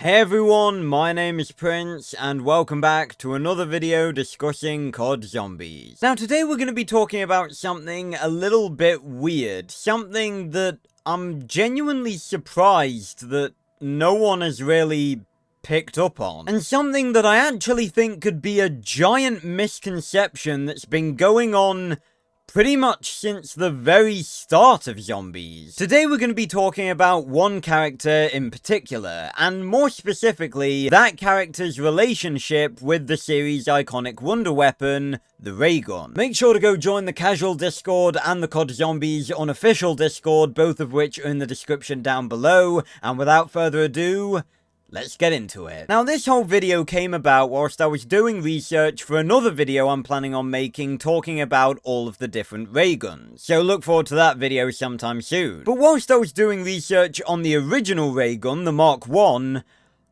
Hey everyone, my name is Prince, and welcome back to another video discussing COD Zombies. Now today we're going to be talking about something a little bit weird, something that I'm genuinely surprised that no one has really picked up on, and something that I actually think could be a giant misconception that's been going on pretty much since the very start of zombies. Today we're going to be talking about one character in particular, and more specifically, that character's relationship with the series' iconic wonder weapon, the ray gun. Make sure to go join the casual Discord and the COD Zombies unofficial Discord, both of which are in the description down below, and without further ado, let's get into it. Now, this whole video came about whilst I was doing research for another video I'm planning on making talking about all of the different ray guns. So look forward to that video sometime soon. But whilst I was doing research on the original ray gun, the Mark 1,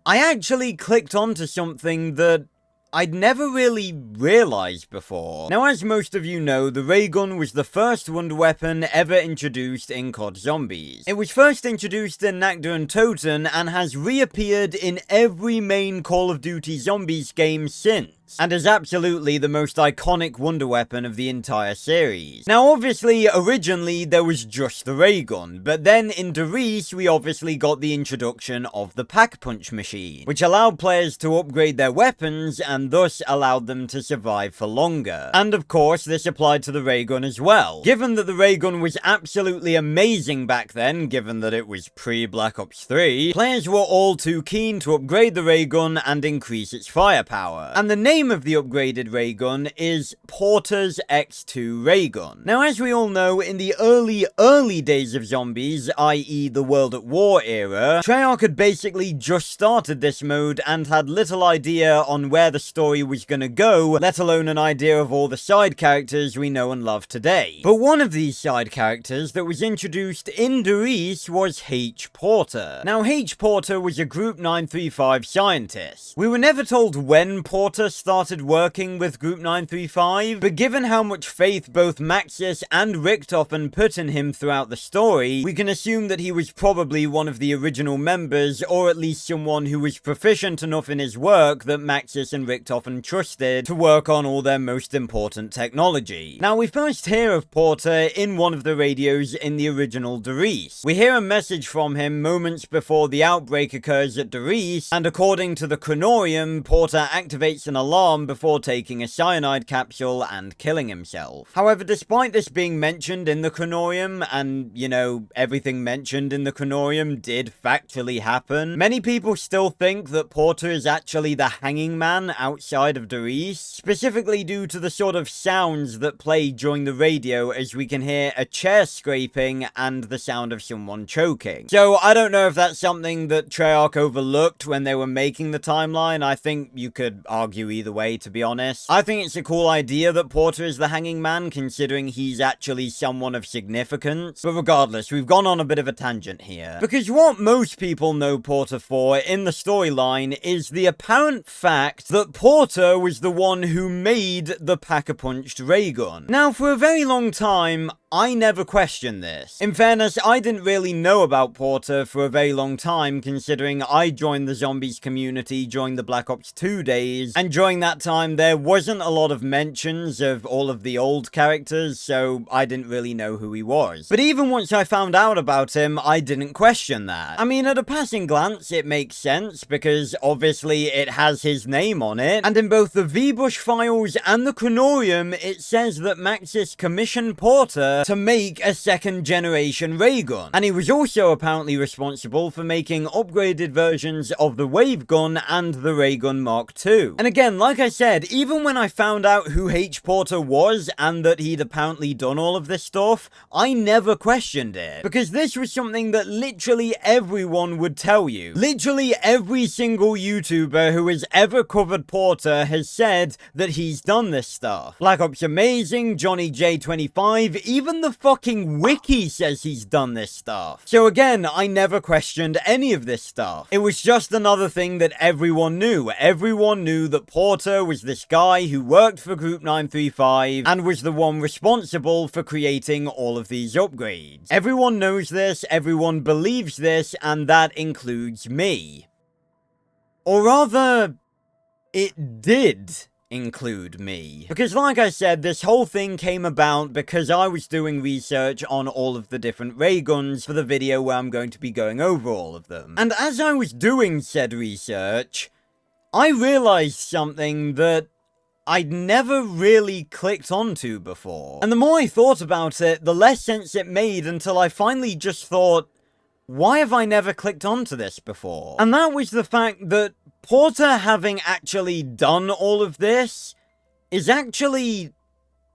I actually clicked onto something that I'd never really realized before. Now, as most of you know, the ray gun was the first wonder weapon ever introduced in COD Zombies. It was first introduced in Nacht der Untoten and has reappeared in every main Call of Duty Zombies game since, and is absolutely the most iconic wonder weapon of the entire series. Now, obviously, originally there was just the ray gun, but then in Der Riese we obviously got the introduction of the Pack-a-Punch machine, which allowed players to upgrade their weapons and thus allowed them to survive for longer. And of course, this applied to the ray gun as well. Given that the ray gun was absolutely amazing back then, given that it was pre-Black Ops 3, players were all too keen to upgrade the ray gun and increase its firepower. And the name of the upgraded ray gun is Porter's X2 ray gun. Now, as we all know, in the early days of zombies, i.e. the World at War era, Treyarch had basically just started this mode and had little idea on where the story was gonna go, let alone an idea of all the side characters we know and love today. But one of these side characters that was introduced in Der Riese was H. Porter. Now, H. Porter was a Group 935 scientist. We were never told when Porter started working with Group 935, but given how much faith both Maxis and Richtofen put in him throughout the story, we can assume that he was probably one of the original members, or at least someone who was proficient enough in his work that Maxis and Richtofen trusted to work on all their most important technology. Now, we first hear of Porter in one of the radios in the original Der Riese. We hear a message from him moments before the outbreak occurs at Der Riese, and according to the Chronorium, Porter activates an alarm before taking a cyanide capsule and killing himself. However, despite this being mentioned in the Chronorium, and, you know, everything mentioned in the Chronorium did factually happen, many people still think that Porter is actually the hanging man outside of Der Riese, specifically due to the sort of sounds that play during the radio, as we can hear a chair scraping and the sound of someone choking. So, I don't know if that's something that Treyarch overlooked when they were making the timeline. I think you could argue either way, to be honest. I think it's a cool idea that Porter is the hanging man, considering he's actually someone of significance. But regardless, we've gone on a bit of a tangent here. Because what most people know Porter for in the storyline is the apparent fact that Porter was the one who made the Pack-a-Punched ray gun. Now, for a very long time, I never questioned this. In fairness, I didn't really know about Porter for a very long time, considering I joined the zombies community during the Black Ops 2 days, and during that time there wasn't a lot of mentions of all of the old characters, so I didn't really know who he was. But even once I found out about him, I didn't question that. I mean, at a passing glance, it makes sense, because obviously it has his name on it, and in both the V-Bush files and the Chronorium, it says that Maxis commissioned Porter to make a second generation ray gun, and he was also apparently responsible for making upgraded versions of the wave gun and the ray gun Mark II. And again, like I said, even when I found out who H. Porter was and that he'd apparently done all of this stuff, I never questioned it, because this was something that literally everyone would tell you. Literally every single YouTuber who has ever covered Porter has said that he's done this stuff. Black Ops Amazing, Johnny J25, even the fucking wiki says he's done this stuff. So again, I never questioned any of this stuff. It was just another thing that everyone knew. Everyone knew that Porter was this guy who worked for Group 935 and was the one responsible for creating all of these upgrades. Everyone knows this, everyone believes this, and that includes me. Or rather, it did include me. Because like I said, this whole thing came about because I was doing research on all of the different ray guns for the video where I'm going to be going over all of them. And as I was doing said research, I realized something that I'd never really clicked onto before. And the more I thought about it, the less sense it made until I finally just thought, why have I never clicked onto this before? And that was the fact that Porter having actually done all of this is actually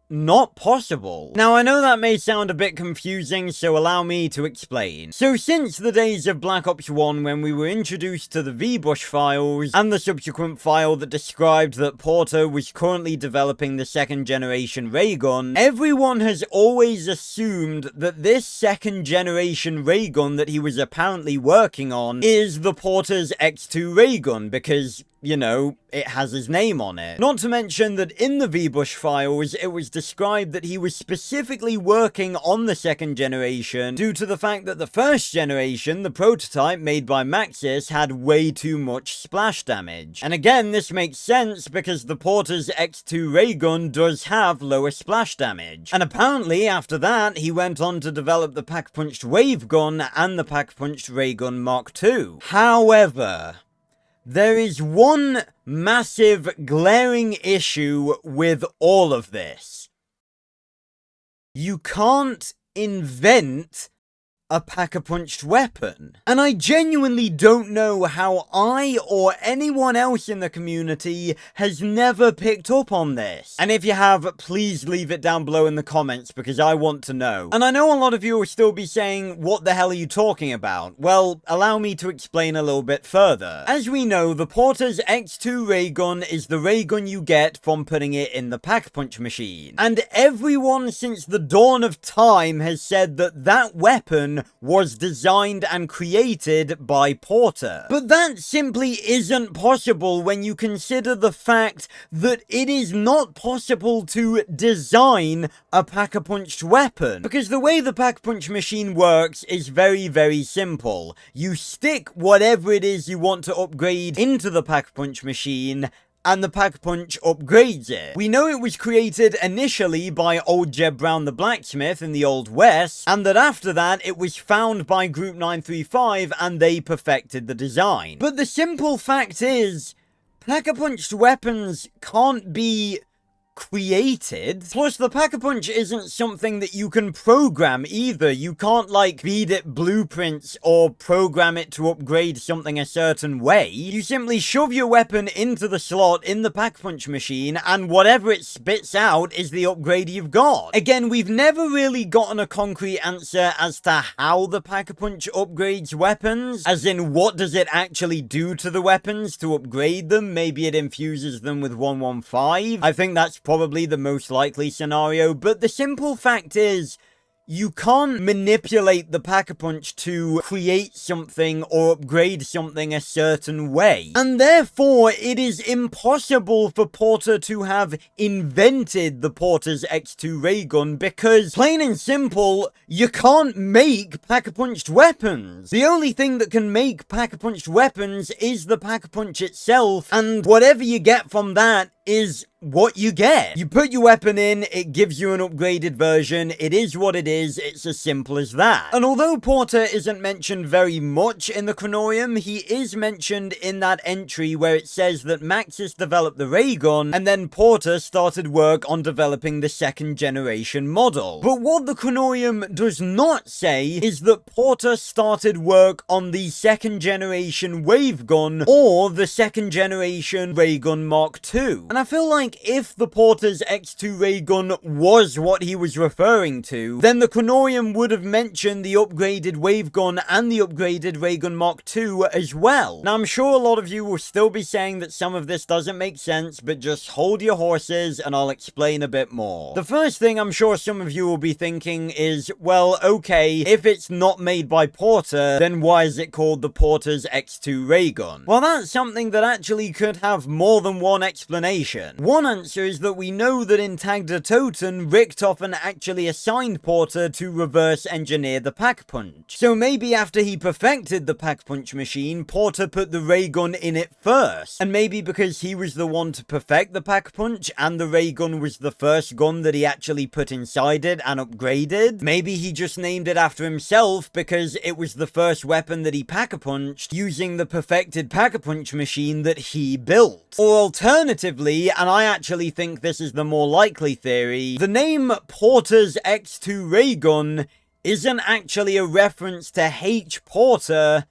not possible. Now, I know that may sound a bit confusing, so allow me to explain. So, since the days of Black Ops 1, when we were introduced to the V-Bush files, and the subsequent file that described that Porter was currently developing the second generation ray gun, everyone has always assumed that this second generation ray gun that he was apparently working on is the Porter's X2 ray gun, because, you know, it has his name on it. Not to mention that in the V-Bush files, it was described that he was specifically working on the second generation due to the fact that the first generation, the prototype made by Maxis, had way too much splash damage. And again, this makes sense because the Porter's X2 ray gun does have lower splash damage. And apparently, after that, he went on to develop the pack-punched wave gun and the pack-punched ray gun Mark II. However, there is one massive, glaring issue with all of this. You can't invent a pack-a-punched weapon. And I genuinely don't know how I or anyone else in the community has never picked up on this. And if you have, please leave it down below in the comments because I want to know. And I know a lot of you will still be saying, what the hell are you talking about? Well, allow me to explain a little bit further. As we know, the Porter's X2 ray gun is the ray gun you get from putting it in the pack-punch machine. And everyone since the dawn of time has said that that weapon was designed and created by Porter. But that simply isn't possible when you consider the fact that it is not possible to design a pack-a-punched weapon. Because the way the pack-punch machine works is very, very simple. You stick whatever it is you want to upgrade into the pack-punch machine, and the Pack-Punch upgrades it. We know it was created initially by old Jeb Brown the blacksmith in the Old West, and that after that it was found by Group 935 and they perfected the design. But the simple fact is, Pack-a-Punched weapons can't be created. Plus, the Pack-a-Punch isn't something that you can program either. You can't, like, feed it blueprints or program it to upgrade something a certain way. You simply shove your weapon into the slot in the Pack-Punch machine, and whatever it spits out is the upgrade you've got. Again, we've never really gotten a concrete answer as to how the Pack-a-Punch upgrades weapons, as in what does it actually do to the weapons to upgrade them. Maybe it infuses them with 115. I think that's probably the most likely scenario, but the simple fact is, you can't manipulate the Pack-a-Punch to create something or upgrade something a certain way. And therefore, it is impossible for Porter to have invented the Porter's X2 ray gun because, plain and simple, you can't make Pack-a-Punched weapons. The only thing that can make Pack-a-Punched weapons is the Pack-a-Punch itself, and whatever you get from that is what you get. You put your weapon in, it gives you an upgraded version, it is what it is, it's as simple as that. And although Porter isn't mentioned very much in the Chronorium, he is mentioned in that entry where it says that Maxis developed the ray gun, and then Porter started work on developing the second generation model. But what the Chronorium does not say is that Porter started work on the second generation wave gun or the second generation ray gun Mark II. And I feel like if the Porter's X2 ray gun was what he was referring to, then the Chronorium would have mentioned the upgraded wave gun and the upgraded ray gun Mark II as well. Now, I'm sure a lot of you will still be saying that some of this doesn't make sense, but just hold your horses and I'll explain a bit more. The first thing I'm sure some of you will be thinking is, well, okay, if it's not made by Porter, then why is it called the Porter's X2 ray gun? Well, that's something that actually could have more than one explanation. explanation. One answer is that we know that in Tag der Toten, Richtofen actually assigned Porter to reverse engineer the Pack-Punch. So maybe after he perfected the Pack-Punch machine, Porter put the ray gun in it first. And maybe because he was the one to perfect the Pack-Punch and the ray gun was the first gun that he actually put inside it and upgraded, maybe he just named it after himself because it was the first weapon that he Pack-a-Punched using the perfected Pack-a-Punch machine that he built. Or alternatively, and I actually think this is the more likely theory, the name Porter's X2 ray gun isn't actually a reference to H. Porter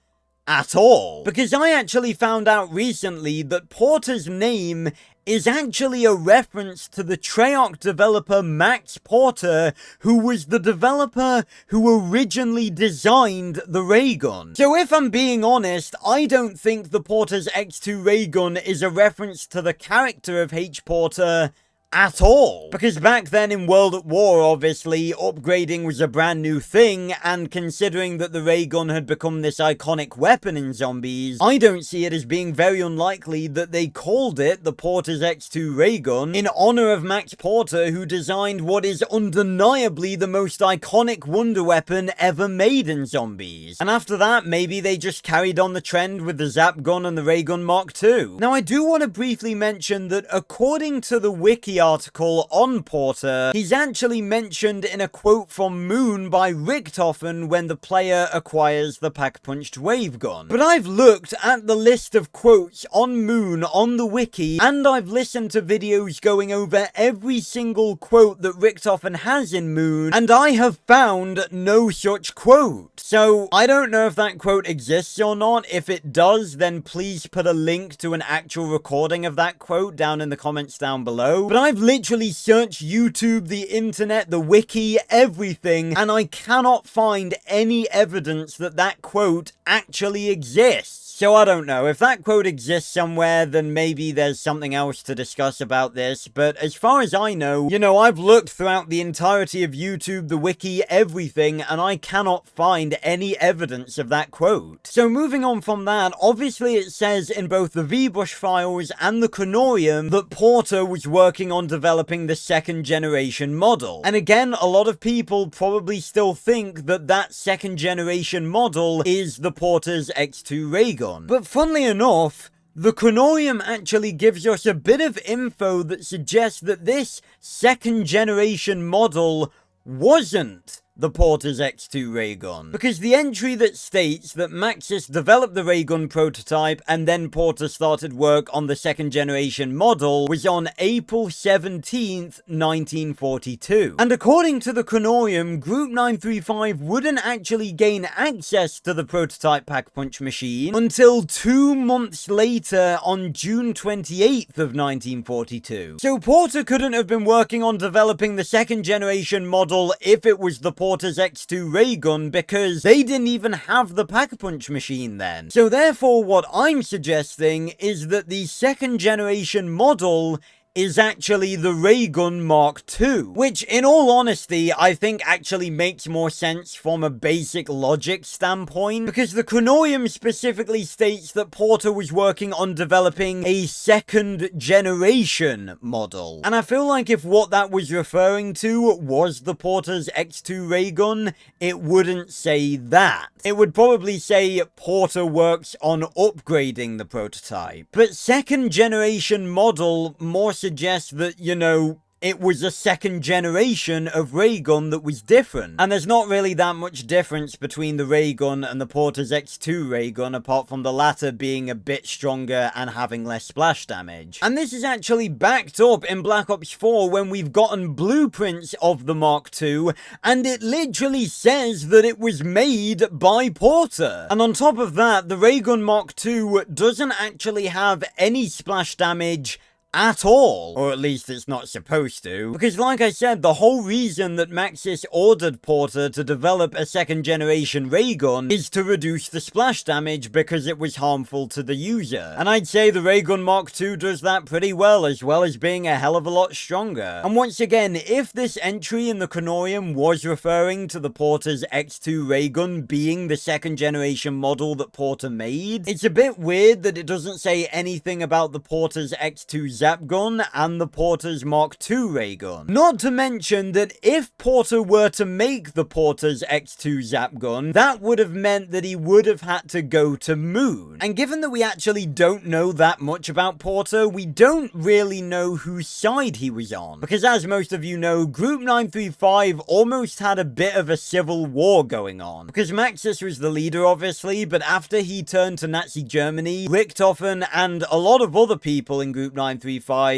at all. Because I actually found out recently that Porter's name is actually a reference to the Treyarch developer Max Porter, who was the developer who originally designed the ray gun. So if I'm being honest, I don't think the Porter's X2 ray gun is a reference to the character of H. Porter at all. Because back then in World at War, obviously, upgrading was a brand new thing, and considering that the ray gun had become this iconic weapon in zombies, I don't see it as being very unlikely that they called it the Porter's X2 ray gun in honor of Max Porter, who designed what is undeniably the most iconic wonder weapon ever made in zombies. And after that, maybe they just carried on the trend with the Zap gun and the Ray Gun Mark II. Now, I do want to briefly mention that according to the wiki article on Porter, he's actually mentioned in a quote from Moon by Richtofen when the player acquires the Pack-Punched wave gun. But I've looked at the list of quotes on Moon on the wiki, and I've listened to videos going over every single quote that Richtofen has in Moon, and I have found no such quote. So I don't know if that quote exists or not. If it does, then please put a link to an actual recording of that quote down in the comments down below. But I've literally searched YouTube, the internet, the wiki, everything, and I cannot find any evidence that that quote actually exists. So I don't know. If that quote exists somewhere, then maybe there's something else to discuss about this. But as far as I know, I've looked throughout the entirety of YouTube, the wiki, everything, and I cannot find any evidence of that quote. So moving on from that, obviously it says in both the VBrush files and the Chronorium that Porter was working on developing the second generation model. And again, a lot of people probably still think that that second generation model is the Porter's X2 ray gun. But funnily enough, the Chronorium actually gives us a bit of info that suggests that this second generation model wasn't the Porter's X2 ray gun. Because the entry that states that Maxis developed the ray gun prototype and then Porter started work on the second generation model was on April 17th, 1942. And according to the Chronorium, Group 935 wouldn't actually gain access to the prototype Pack-Punch machine until 2 months later on June 28th of 1942. So Porter couldn't have been working on developing the second generation model if it was the Porter's X2 ray gun, because they didn't even have the Pack-a-Punch machine then. So therefore what I'm suggesting is that the second generation model is actually the Ray Gun Mark II, which in all honesty I think actually makes more sense from a basic logic standpoint, because the Chronorium specifically states that Porter was working on developing a second generation model. And I feel like if what that was referring to was the Porter's X2 ray gun, it wouldn't say that. It would probably say Porter works on upgrading the prototype. But second generation model more suggests that, it was a second generation of ray gun that was different. And there's not really that much difference between the ray gun and the Porter's X2 ray gun, apart from the latter being a bit stronger and having less splash damage. And this is actually backed up in Black Ops 4 when we've gotten blueprints of the Mark II, and it literally says that it was made by Porter. And on top of that, the ray gun Mark II doesn't actually have any splash damage at all. Or at least it's not supposed to. Because like I said, the whole reason that Maxis ordered Porter to develop a second generation ray gun is to reduce the splash damage because it was harmful to the user. And I'd say the Ray Gun Mark II does that pretty well as being a hell of a lot stronger. And once again, if this entry in the Chronorium was referring to the Porter's X2 ray gun being the second generation model that Porter made, it's a bit weird that it doesn't say anything about the Porter's X2 Zap gun and the Porter's Mark II ray gun. Not to mention that if Porter were to make the Porter's X2 Zap gun, that would have meant that he would have had to go to Moon. And given that we actually don't know that much about Porter, we don't really know whose side he was on. Because as most of you know, Group 935 almost had a bit of a civil war going on. Because Maxis was the leader, obviously, but after he turned to Nazi Germany, Richthofen and a lot of other people in Group 935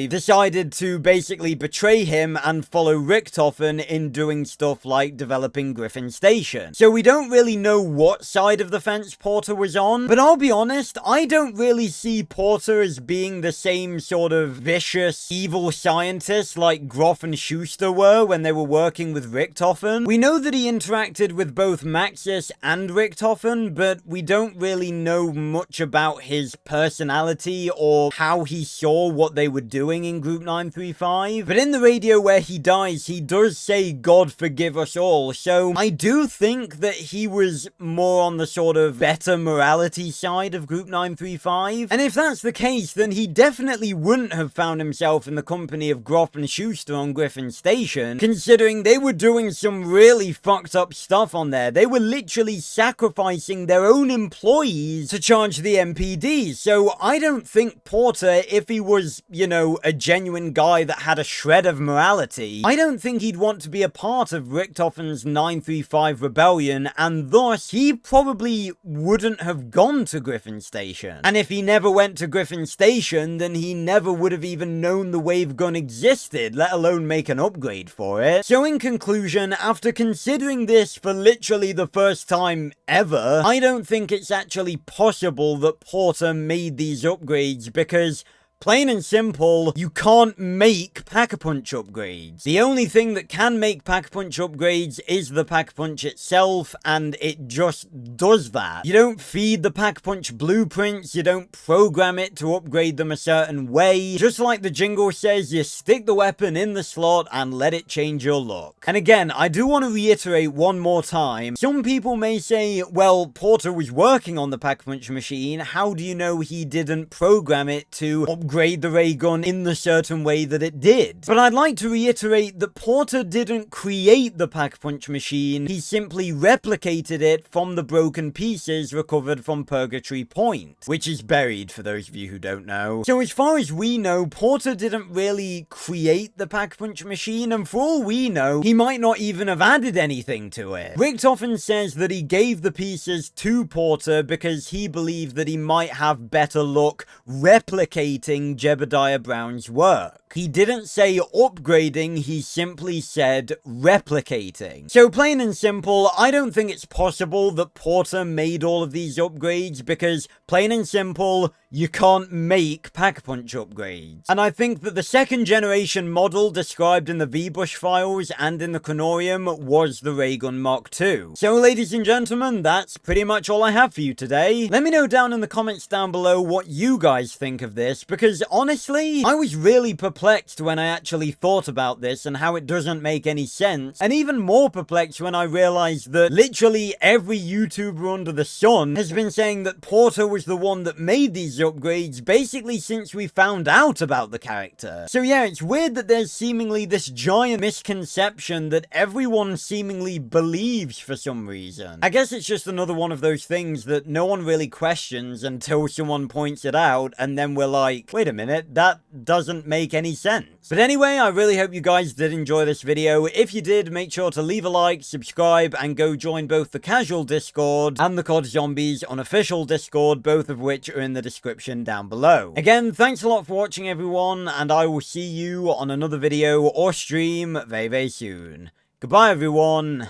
decided to basically betray him and follow Richthofen in doing stuff like developing Griffin Station. So we don't really know what side of the fence Porter was on, but I'll be honest, I don't really see Porter as being the same sort of vicious, evil scientist like Groff and Schuster were when they were working with Richthofen. We know that he interacted with both Maxis and Richthofen, but we don't really know much about his personality or how he saw what they were doing in Group 935. But in the radio where he dies, he does say, "God forgive us all," so I do think that he was more on the sort of better morality side of Group 935. And if that's the case, then he definitely wouldn't have found himself in the company of Groff and Schuster on Griffin Station, considering they were doing some really fucked up stuff on there. They were literally sacrificing their own employees to charge the MPD. So I don't think Porter, if he was, you know, a genuine guy that had a shred of morality, I don't think he'd want to be a part of Richthofen's 935 rebellion, and thus he probably wouldn't have gone to Griffin Station. And if he never went to Griffin Station, then he never would have even known the wave gun existed, let alone make an upgrade for it. So in conclusion, after considering this for literally the first time ever, I don't think it's actually possible that Porter made these upgrades because, plain and simple, you can't make Pack-a-Punch upgrades. The only thing that can make Pack-a-Punch upgrades is the Pack-a-Punch itself, and it just does that. You don't feed the Pack-a-Punch blueprints, you don't program it to upgrade them a certain way. Just like the jingle says, you stick the weapon in the slot and let it change your look. And again, I do want to reiterate one more time, some people may say, well, Porter was working on the Pack-a-Punch machine, how do you know he didn't program it to upgrade the ray gun in the certain way that it did? But I'd like to reiterate that Porter didn't create the Pack-a-Punch machine, he simply replicated it from the broken pieces recovered from Purgatory Point, which is buried for those of you who don't know. So as far as we know, Porter didn't really create the Pack-a-Punch machine, and for all we know, he might not even have added anything to it. Richthofen says that he gave the pieces to Porter because he believed that he might have better luck replicating Jebediah Brown's work. He didn't say upgrading, he simply said replicating. So plain and simple, I don't think it's possible that Porter made all of these upgrades because, plain and simple, you can't make Pack-a-Punch upgrades. And I think that the second generation model described in the VBush files and in the Chronorium was the Raygun Mark II. So ladies and gentlemen, that's pretty much all I have for you today. Let me know down in the comments down below what you guys think of this, because honestly, I was really perplexed when I actually thought about this and how it doesn't make any sense, and even more perplexed when I realized that literally every YouTuber under the sun has been saying that Porter was the one that made these upgrades basically since we found out about the character. So yeah, it's weird that there's seemingly this giant misconception that everyone seemingly believes for some reason. I guess it's just another one of those things that no one really questions until someone points it out, and then we're like, wait a minute, that doesn't make any sense. But anyway, I really hope you guys did enjoy this video. If you did, make sure to leave a like, subscribe, and go join both the casual Discord and the COD Zombies unofficial Discord, both of which are in the description down below. Again, thanks a lot for watching everyone, and I will see you on another video or stream very, very soon. Goodbye everyone.